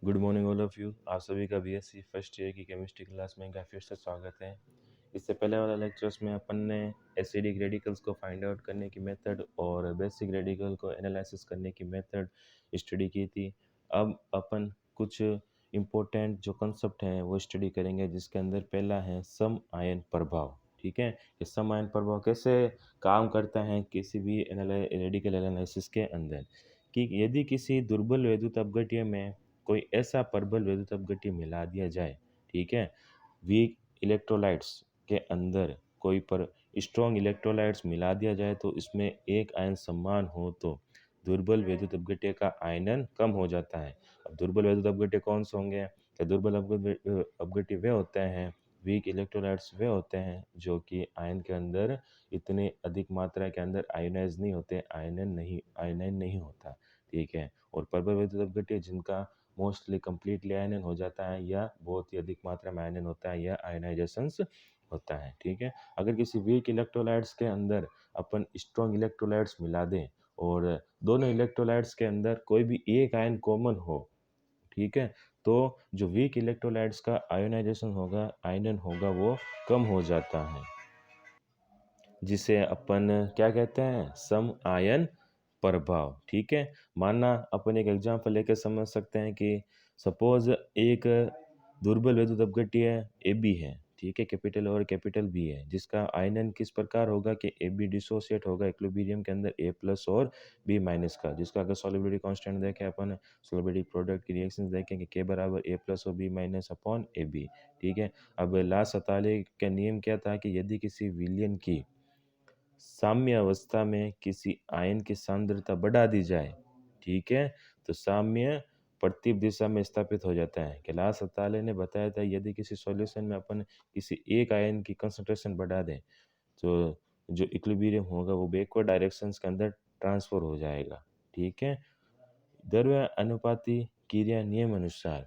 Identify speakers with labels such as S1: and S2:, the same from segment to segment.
S1: Good morning all of you. आप सभी का बीएससी फर्स्ट ईयर की केमिस्ट्री क्लास में एक बार फिर से स्वागत है। इससे पहले वाला लेक्चर्स में अपन ने एसिडिक रेडिकल्स को फाइंड आउट करने की मेथड और बेसिक रेडिकल को एनालिसिस करने की मेथड स्टडी की थी। अब अपन कुछ इम्पोर्टेंट जो कंसेप्ट हैं वो स्टडी करेंगे, जिसके अंदर पहला है सम आयन प्रभाव। ठीक है, कि सम आयन प्रभाव कैसे काम करता है किसी भी रेडिकल एनालिसिस के अंदर, कि यदि किसी दुर्बल वैद्युत अपघट्य में कोई ऐसा प्रबल वैद्युत अपघट्य मिला दिया जाए, ठीक है, वीक इलेक्ट्रोलाइट्स के अंदर कोई पर स्ट्रॉन्ग इलेक्ट्रोलाइट्स मिला दिया जाए तो इसमें एक आयन समान हो तो दुर्बल वैद्युत अपघट्य का आयनन कम हो जाता है। अब दुर्बल वैद्युत अपघट्य कौन से होंगे? तो दुर्बल अपघट्य वे होते हैं, वीक इलेक्ट्रोलाइट्स वे होते हैं जो कि आयन के अंदर इतने अधिक मात्रा के अंदर आयोनाइज नहीं होते, आयनाइन नहीं होता। ठीक है, और प्रबल वैद्युत अपघट्य जिनका मोस्टली कम्प्लीटली आयनन हो जाता है या बहुत ही अधिक मात्रा में आयनन होता है या आयनाइजेशंस होता है। ठीक है, अगर किसी वीक इलेक्ट्रोलाइट्स के अंदर अपन स्ट्रॉन्ग इलेक्ट्रोलाइट्स मिला दें और दोनों इलेक्ट्रोलाइट्स के अंदर कोई भी एक आयन कॉमन हो, ठीक है, तो जो वीक इलेक्ट्रोलाइट्स का आयोनाइजेशन होगा, आयनन होगा, वो कम हो जाता है, जिसे अपन क्या कहते हैं? सम आयन प्रभाव। ठीक है, माना अपन एक एग्जांपल लेकर समझ सकते हैं कि सपोज एक दुर्बल वैद्युत अपघट्य ए बी है, ठीक है, कैपिटल और कैपिटल बी है, जिसका आयनन किस प्रकार होगा कि ए बी डिसोसिएट होगा इक्विलिब्रियम के अंदर ए प्लस और बी माइनस का, जिसका अगर सॉल्युबिलिटी कांस्टेंट देखें अपन, सॉल्युबिलिटी प्रोडक्ट की रिएक्शंस देखें कि के बराबर ए प्लस और B minus upon A B. ठीक है, अब लास्ट सताले का नियम क्या था कि यदि किसी विलयन की साम्य अवस्था में किसी आयन की सांद्रता बढ़ा दी जाए, ठीक है, तो साम्य प्रतीप दिशा में स्थापित हो जाता है। कैलाश सत्ताले ने बताया था यदि किसी सॉल्यूशन में अपन किसी एक आयन की कंसंट्रेशन बढ़ा दें तो जो इक्विलिब्रियम होगा वो बैकवर्ड डायरेक्शंस के अंदर ट्रांसफर हो जाएगा। ठीक है, द्रव्य अनुपाती क्रिया नियम अनुसार,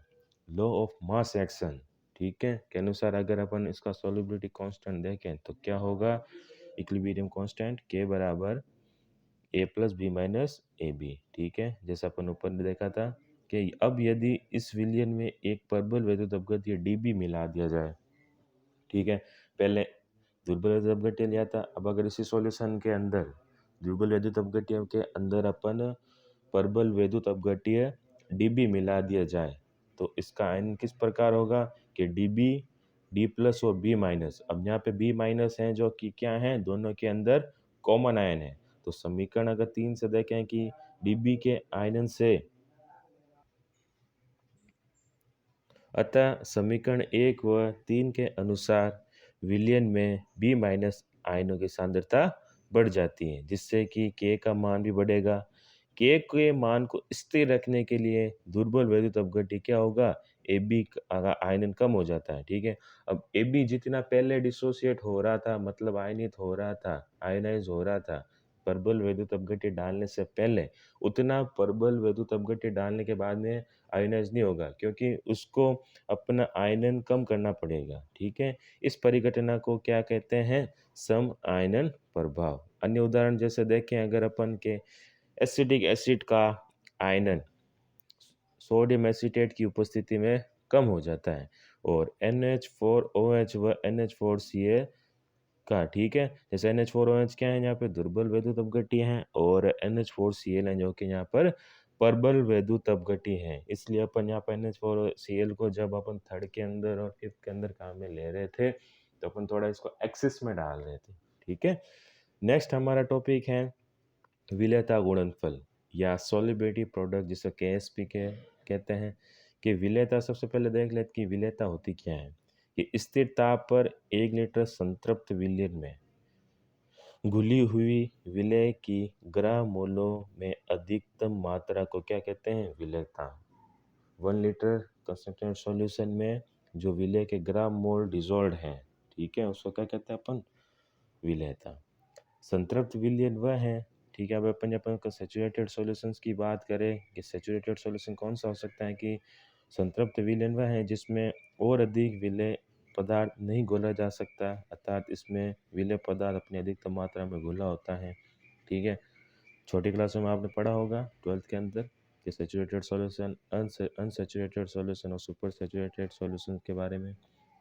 S1: लॉ ऑफ मास एक्शन, ठीक है, के अनुसार अगर अपन इसका सॉल्युबिलिटी कांस्टेंट देखें तो क्या होगा? इक्विलिब्रियम कांस्टेंट के बराबर A plus B minus A B. ठीक है, जैसा अपन ऊपर ने देखा था कि अब यदि इस विलयन में एक प्रबल वैद्युत अपघट्य डीबी मिला दिया जाए, ठीक है, पहले दुर्बल वैद्युत अपघट्य लिया था, अब अगर इसी सॉल्यूशन के अंदर दुर्बल वैद्युत अपघट्य के अंदर अपन प्रबल वैद्युत अपघट्य डीबी मिला दिया जाए तो इसका आयन किस प्रकार होगा कि डीबी डी प्लस और बी माइनस। अब यहाँ पे बी माइनस हैं जो कि क्या हैं, दोनों के अंदर कॉमन आयन है। तो समीकरण अगर 3 से देखें कि डीबी के आयनन से, अतः समीकरण 1 व 3 के अनुसार विलयन में बी माइनस आयनों की सांद्रता बढ़ जाती है, जिससे कि के का मान भी बढ़ेगा। के के मान को स्थिर रखने के लिए दुर्बल वैद्युत अपघट्य क्या होगा? ए बी का आयनन कम हो जाता है। ठीक है, अब ए बी जितना पहले डिसोसिएट हो रहा था, मतलब आयनित हो रहा था, आयनाइज हो रहा था प्रबल वैद्युत अपघट्य डालने से पहले, उतना प्रबल वैद्युत अपघट्य डालने के बाद में आयनाइज नहीं होगा, क्योंकि उसको अपना आयनन कम करना पड़ेगा। ठीक है, इस परिघटना को क्या कहते हैं? सम आयनन प्रभाव। अन्य उदाहरण जैसे देखें अगर अपन के एसिडिक एसिड का आयनन सोडियम एसीटेट की उपस्थिति में कम हो जाता है और NH4OH व NH4Cl का, ठीक है, जैसे NH4OH क्या है, यहाँ पे दुर्बल वैद्युत अपघट्य हैं और NH4Cl है जो कि यहाँ पर प्रबल वैद्युत अपघट्य हैं। इसलिए अपन यहाँ पर NH4Cl को जब अपन थर्ड के अंदर और फिफ्थ के अंदर काम में ले रहे थे तो अपन थोड़ा इसको एक्सिस में डाल रहे थे। ठीक है, नेक्स्ट हमारा टॉपिक है विलेयता गुणनफल या सॉल्युबिलिटी प्रोडक्ट, जिसे KSP के कहते हैं। कि विलेयता, सबसे पहले देख लेते कि विलेयता होती क्या है। कि स्थिर ताप पर 1 लीटर संतृप्त विलयन में घुली हुई विलेय की ग्राम मोलों में अधिकतम मात्रा को क्या कहते हैं? विलेयता। 1 लीटर कंसंट्रेटेड सॉल्यूशन में जो विलेय के ग्राम मोल डिजोल्व हैं, ठीक है, उसको क्या कहते हैं अपन? विलेयता। संतृप्त विलयन वह है, ठीक है, अब अपन का सैचुरेटेड सॉल्यूशंस की बात करें कि सैचुरेटेड सॉल्यूशन कौन सा हो सकता है? कि संतृप्त विलयन वह है जिसमें और अधिक विलेय पदार्थ नहीं घोला जा सकता, अर्थात इसमें विलेय पदार्थ अपनी अधिकतम मात्रा में घुला होता है। ठीक है, छोटी क्लासों में आपने पढ़ा होगा 12th के अंदर, कि सैचुरेटेड सॉल्यूशन, अनसैचुरेटेड सॉल्यूशन और सुपर सैचुरेटेड सॉल्यूशन के बारे में,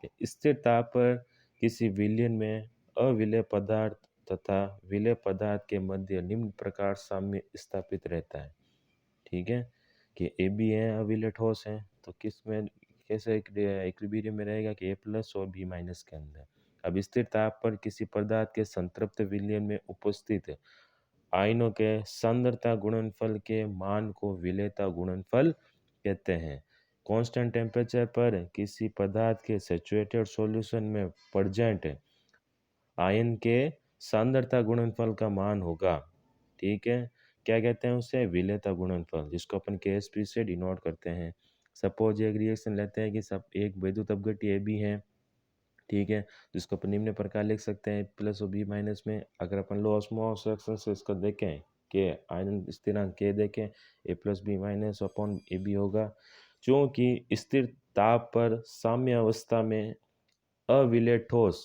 S1: कि स्थिर ताप पर किसी विलयन में अविलेय पदार्थ तथा विलेय पदार्थ के मध्य निम्न प्रकार साम्य स्थापित रहता है। ठीक है, कि ए बी है, अविलेय ठोस है, तो किस में कैसे इक्विलिब्रियम में रहेगा कि ए प्लस और बी माइनस के अंदर। अब स्थिर ताप पर किसी पदार्थ के संतृप्त विलयन में उपस्थित आयनों के सांद्रता गुणनफल के मान को विलेयता गुणनफल कहते हैं। कांस्टेंट टेम्परेचर पर किसी पदार्थ के सैचुरेटेड सॉल्यूशन में प्रेजेंट आयन के सांद्रता गुणनफल का मान होगा। ठीक है, क्या कहते हैं उसे, विलेयता गुणनफल, जिसको अपन के से डिनोट करते हैं। सपोज एक रिएक्शन लेते हैं कि सब एक वैद्युत अपघट्य ए बी है, ठीक है, जिसको अपन निम्न प्रकार लिख सकते हैं प्लस और बी माइनस में। अगर अपन लो ऑस्मोस रिएक्शन से इसको देखें कि आयन स्थिरांक के देखें, A plus B minus upon A B होगा। क्योंकि स्थिर ताप पर साम्य अवस्था में अविलेय ठोस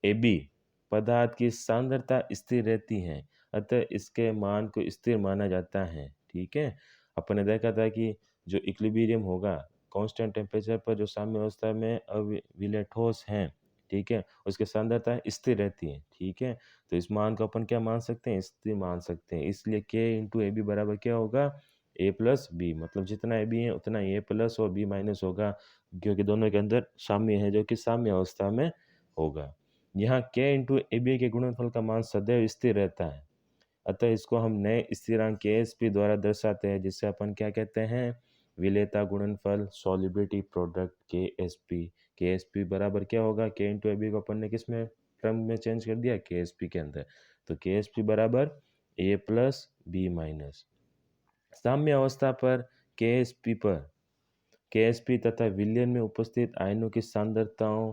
S1: ए बी पदार्थ की सांद्रता स्थिर रहती है, अतः इसके मान को स्थिर माना जाता है। ठीक है, अपन ने देखा था कि जो इक्विलिब्रियम होगा कांस्टेंट टेम्परेचर पर जो साम्य अवस्था में अविलेय ठोस हैं, ठीक है, उसकी सांद्रता स्थिर रहती है। ठीक है, तो इस मान को अपन क्या मान सकते हैं, स्थिर मान सकते हैं। इसलिए के इंटू ए बी बराबर क्या होगा, ए प्लस बी, मतलब जितना ए बी है उतना ए प्लस और बी माइनस होगा, क्योंकि दोनों के अंदर साम्य है जो कि साम्य अवस्था में होगा। यहाँ के इंटू ए बी के गुणनफल का मान सदैव स्थिर रहता है, अतः इसको हम नए स्थिरांक के एस पी द्वारा दर्शाते हैं, जिससे अपन क्या कहते हैं, विलेयता गुणनफल सॉल्युबिलिटी प्रोडक्ट के एस पी बराबर क्या होगा, के इंटू ए बी को अपन ने किस में क्रम में चेंज कर दिया, के एस पी के अंदर, तो के एस पी बराबर ए प्लस बी माइनस। साम्य अवस्था पर के एस पी तथा विलयन में उपस्थित आयनों की सांद्रताओं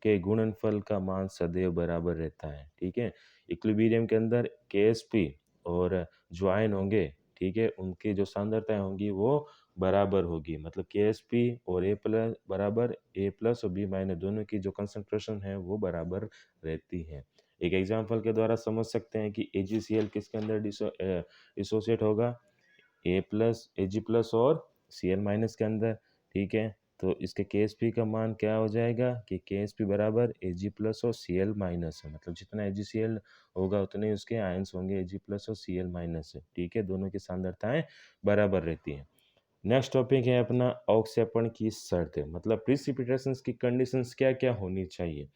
S1: के गुणनफल का मान सदैव बराबर रहता है। ठीक है, इक्विलिब्रियम के अंदर के और जो आयन होंगे, ठीक है, उनकी जो सांद्रताएं होंगी वो बराबर होगी, मतलब के और ए प्लस बराबर ए प्लस और बी माइनस दोनों की जो कंसंट्रेशन है वो बराबर रहती है। एक एग्जांपल के द्वारा समझ सकते हैं कि AgCl किसके अंदर डिसोसिएट होगा, Ag+ और Cl- के अंदर। ठीक है, तो इसके के का मान क्या हो जाएगा कि के बराबर Ag+ और Cl- है, मतलब जितना AgCl होगा उतने ही उसके आयंस होंगे Ag+ और Cl-। ठीक है, दोनों की सांद्रताएं बराबर रहती हैं। नेक्स्ट टॉपिक है अपना अवक्षेपण की शर्त, मतलब प्रिसिपिटेशन की कंडीशंस क्या क्या होनी चाहिए,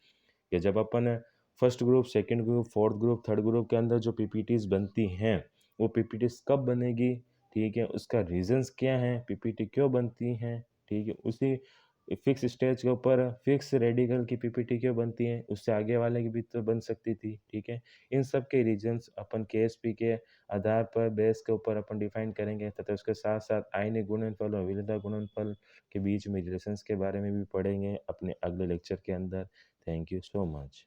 S1: कि जब अपन first group, second group, fourth group, third group के अंदर जो पीपीटीज बनती हैं, वो पीपीटीज कब बनेगी, ठीक है, उसका रीजंस क्या है, पीपीटी क्यों बनती हैं, ठीक है, उसी फिक्स स्टेज के ऊपर फिक्स रेडिकल की पीपीटी क्यों बनती है, उससे आगे वाले की भी तो बन सकती थी। ठीक है, इन सब के रीजंस अपन केएसपी के आधार पर बेस के ऊपर अपन डिफाइन करेंगे, तथा उसके साथ साथ आयनिक गुणनफल और विलेयता गुणनफल के बीच में रिलेशंस के बारे में भी पढ़ेंगे अपने अगले लेक्चर के अंदर। Thank you so much.